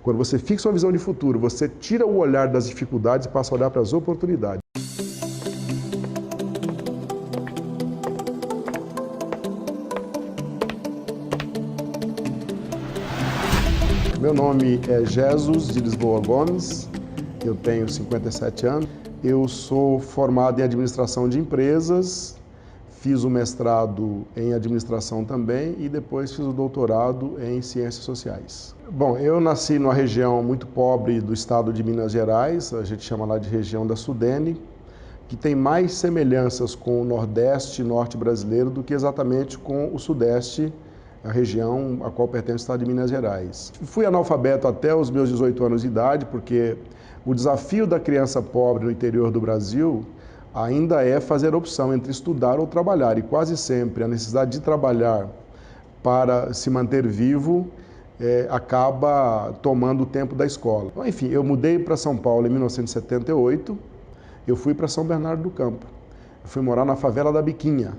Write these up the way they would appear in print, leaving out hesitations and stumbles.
Quando você fixa uma visão de futuro, você tira o olhar das dificuldades e passa a olhar para as oportunidades. Meu nome é Jesus de Lisboa Gomes, eu tenho 57 anos, eu sou formado em administração de empresas, fiz o mestrado em administração também e depois fiz o doutorado em ciências sociais. Bom, eu nasci numa região muito pobre do estado de Minas Gerais, a gente chama lá de região da Sudene, que tem mais semelhanças com o Nordeste e Norte brasileiro do que exatamente com o Sudeste, a região a qual pertence o estado de Minas Gerais. Fui analfabeto até os meus 18 anos de idade, porque o desafio da criança pobre no interior do Brasil ainda é fazer opção entre estudar ou trabalhar, e quase sempre a necessidade de trabalhar para se manter vivo acaba tomando o tempo da escola. Enfim, eu mudei para São Paulo em 1978, eu fui para São Bernardo do Campo, eu fui morar na favela da Biquinha.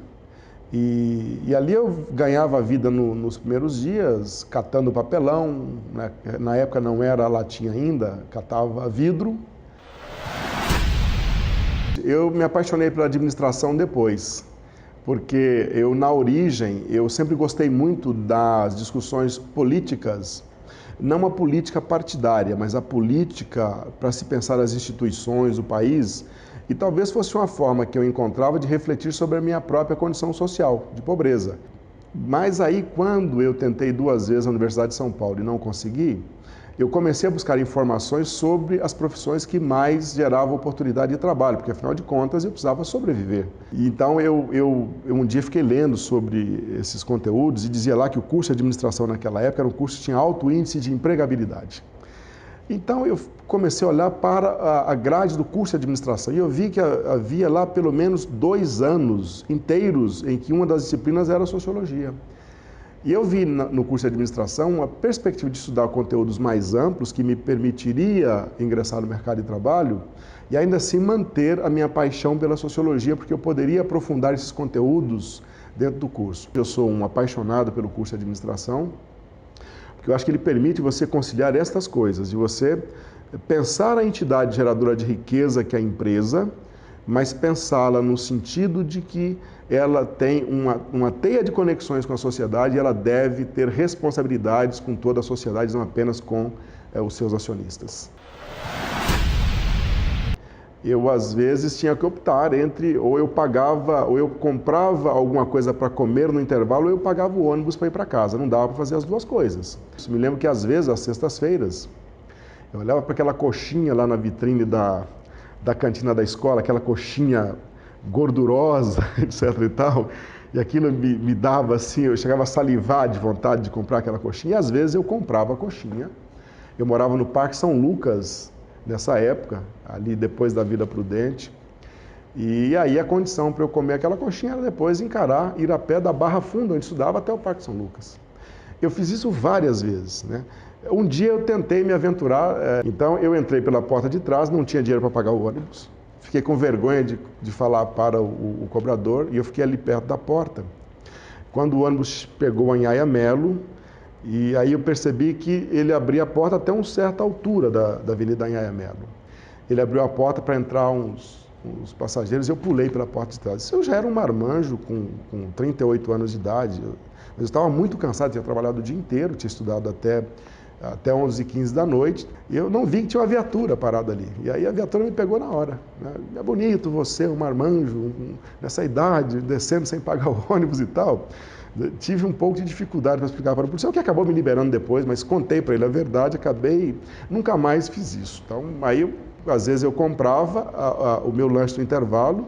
E ali eu ganhava a vida nos primeiros dias, catando papelão, né? Na época não era latinha ainda, catava vidro. Eu me apaixonei pela administração depois, porque na origem, eu sempre gostei muito das discussões políticas, não a política partidária, mas a política para se pensar as instituições, o país. E talvez fosse uma forma que eu encontrava de refletir sobre a minha própria condição social, de pobreza. Mas aí, quando eu tentei 2 vezes a Universidade de São Paulo e não consegui, eu comecei a buscar informações sobre as profissões que mais geravam oportunidade de trabalho, porque afinal de contas eu precisava sobreviver. E então eu um dia fiquei lendo sobre esses conteúdos e dizia lá que o curso de administração naquela época era um curso que tinha alto índice de empregabilidade. Então eu comecei a olhar para a grade do curso de administração e eu vi que havia lá pelo menos 2 anos inteiros em que uma das disciplinas era sociologia. E eu vi no curso de administração uma perspectiva de estudar conteúdos mais amplos que me permitiria ingressar no mercado de trabalho e ainda assim manter a minha paixão pela sociologia, porque eu poderia aprofundar esses conteúdos dentro do curso. Eu sou um apaixonado pelo curso de administração, porque eu acho que ele permite você conciliar estas coisas, de você pensar a entidade geradora de riqueza que é a empresa, mas pensá-la no sentido de que ela tem uma teia de conexões com a sociedade e ela deve ter responsabilidades com toda a sociedade, não apenas com os seus acionistas. Eu, às vezes, tinha que optar entre ou eu pagava, ou eu comprava alguma coisa para comer no intervalo, ou eu pagava o ônibus para ir para casa. Não dava para fazer as duas coisas. Eu me lembro que, às vezes, às sextas-feiras, eu olhava para aquela coxinha lá na vitrine da cantina da escola, aquela coxinha gordurosa, etc e tal, e aquilo me dava assim, eu chegava a salivar de vontade de comprar aquela coxinha, e às vezes eu comprava a coxinha. Eu morava no Parque São Lucas, nessa época, ali depois da Vila Prudente, e aí a condição para eu comer aquela coxinha era depois encarar, ir a pé da Barra Funda, onde estudava, até o Parque São Lucas. Eu fiz isso várias vezes, né? Um dia eu tentei me aventurar, então eu entrei pela porta de trás, não tinha dinheiro para pagar o ônibus, fiquei com vergonha de falar para o cobrador e eu fiquei ali perto da porta. Quando o ônibus pegou em Anhanguera, e aí eu percebi que ele abria a porta até uma certa altura da Avenida Anhanguera. Ele abriu a porta para entrar uns passageiros e eu pulei pela porta de trás. Eu já era um marmanjo com 38 anos de idade, mas eu estava muito cansado, tinha trabalhado o dia inteiro, tinha estudado até 11h15 da noite, e eu não vi que tinha uma viatura parada ali. E aí a viatura me pegou na hora. Né? É bonito você, um marmanjo, nessa idade, descendo sem pagar o ônibus e tal. Tive um pouco de dificuldade para explicar para o policial, que acabou me liberando depois, mas contei para ele a verdade, nunca mais fiz isso. Então, aí, às vezes, eu comprava o meu lanche no intervalo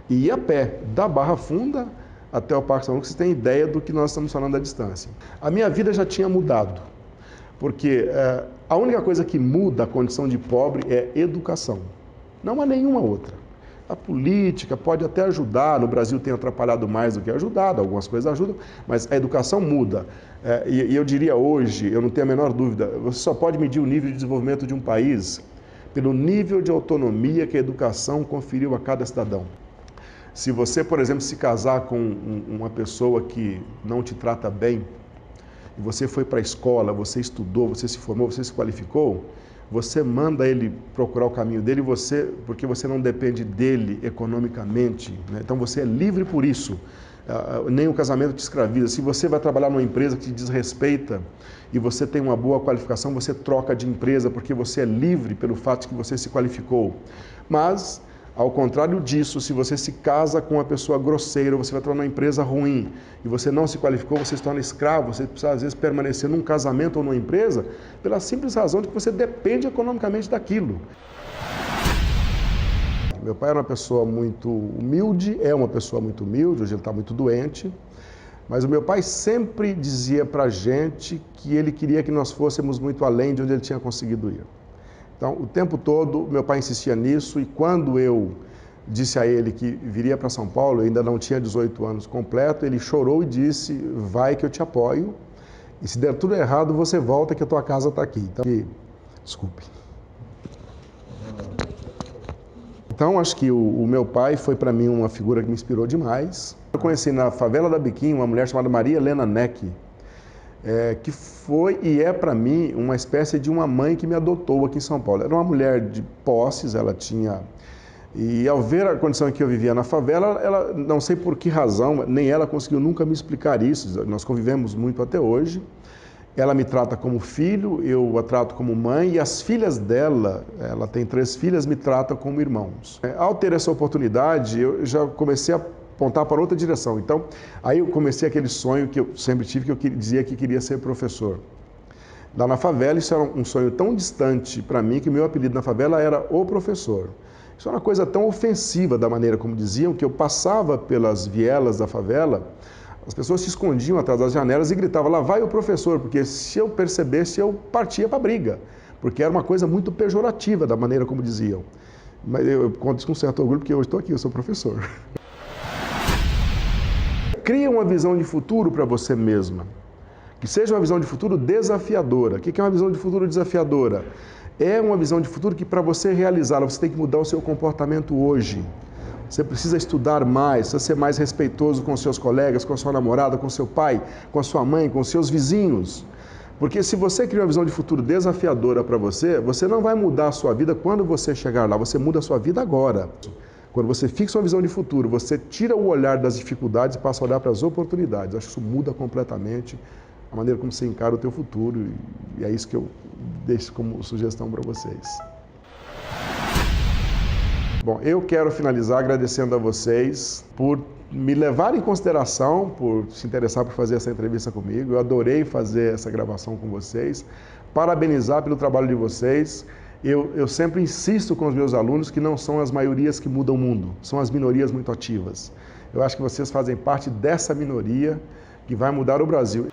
e ia a pé, da Barra Funda até o Parque São Lucas. Vocês têm ideia do que nós estamos falando da distância. A minha vida já tinha mudado, porque a única coisa que muda a condição de pobre é educação, não há nenhuma outra. A política pode até ajudar, no Brasil tem atrapalhado mais do que ajudado, algumas coisas ajudam, mas a educação muda. E eu diria hoje, eu não tenho a menor dúvida, você só pode medir o nível de desenvolvimento de um país pelo nível de autonomia que a educação conferiu a cada cidadão. Se você, por exemplo, se casar com uma pessoa que não te trata bem, e você foi para a escola, você estudou, você se formou, você se qualificou, você manda ele procurar o caminho dele, porque você não depende dele economicamente, né? Então você é livre por isso. Nem o casamento te escraviza. Se você vai trabalhar numa empresa que te desrespeita e você tem uma boa qualificação, você troca de empresa porque você é livre pelo fato de que você se qualificou. Mas, ao contrário disso, se você se casa com uma pessoa grosseira, você vai trabalhar numa empresa ruim e você não se qualificou, você se torna escravo, você precisa às vezes permanecer num casamento ou numa empresa pela simples razão de que você depende economicamente daquilo. Meu pai era uma pessoa muito humilde, é uma pessoa muito humilde, hoje ele está muito doente, mas o meu pai sempre dizia para a gente que ele queria que nós fôssemos muito além de onde ele tinha conseguido ir. Então, o tempo todo, meu pai insistia nisso e quando eu disse a ele que viria para São Paulo, eu ainda não tinha 18 anos completo, ele chorou e disse, vai que eu te apoio e se der tudo errado, você volta que a tua casa está aqui. Então, desculpe. Então, acho que o meu pai foi para mim uma figura que me inspirou demais. Eu conheci na favela da Biquinho uma mulher chamada Maria Helena Neck, que foi e é para mim uma espécie de uma mãe que me adotou aqui em São Paulo. Era uma mulher de posses, ela tinha... E ao ver a condição em que eu vivia na favela, ela, não sei por que razão, nem ela conseguiu nunca me explicar isso, nós convivemos muito até hoje. Ela me trata como filho, eu a trato como mãe e as filhas dela, ela tem 3 filhas, me tratam como irmãos. Ao ter essa oportunidade, eu já comecei a apontar para outra direção. Então, aí eu comecei aquele sonho que eu sempre tive, que eu dizia que queria ser professor. Lá na favela, isso era um sonho tão distante para mim que meu apelido na favela era o professor. Isso era uma coisa tão ofensiva da maneira como diziam, que eu passava pelas vielas da favela, as pessoas se escondiam atrás das janelas e gritavam, lá vai o professor, porque se eu percebesse, eu partia para a briga, porque era uma coisa muito pejorativa da maneira como diziam. Mas eu conto isso com certo orgulho, porque hoje estou aqui, eu sou professor. Cria uma visão de futuro para você mesma, que seja uma visão de futuro desafiadora. O que é uma visão de futuro desafiadora? É uma visão de futuro que para você realizá-la, você tem que mudar o seu comportamento hoje. Você precisa estudar mais, precisa ser mais respeitoso com seus colegas, com a sua namorada, com seu pai, com a sua mãe, com seus vizinhos. Porque se você cria uma visão de futuro desafiadora para você, você não vai mudar a sua vida quando você chegar lá, você muda a sua vida agora. Quando você fixa uma visão de futuro, você tira o olhar das dificuldades e passa a olhar para as oportunidades. Eu acho que isso muda completamente a maneira como você encara o teu futuro e é isso que eu deixo como sugestão para vocês. Bom, eu quero finalizar agradecendo a vocês por me levar em consideração, por se interessar por fazer essa entrevista comigo. Eu adorei fazer essa gravação com vocês. Parabenizar pelo trabalho de vocês. Eu sempre insisto com os meus alunos que não são as maiorias que mudam o mundo, são as minorias muito ativas. Eu acho que vocês fazem parte dessa minoria que vai mudar o Brasil.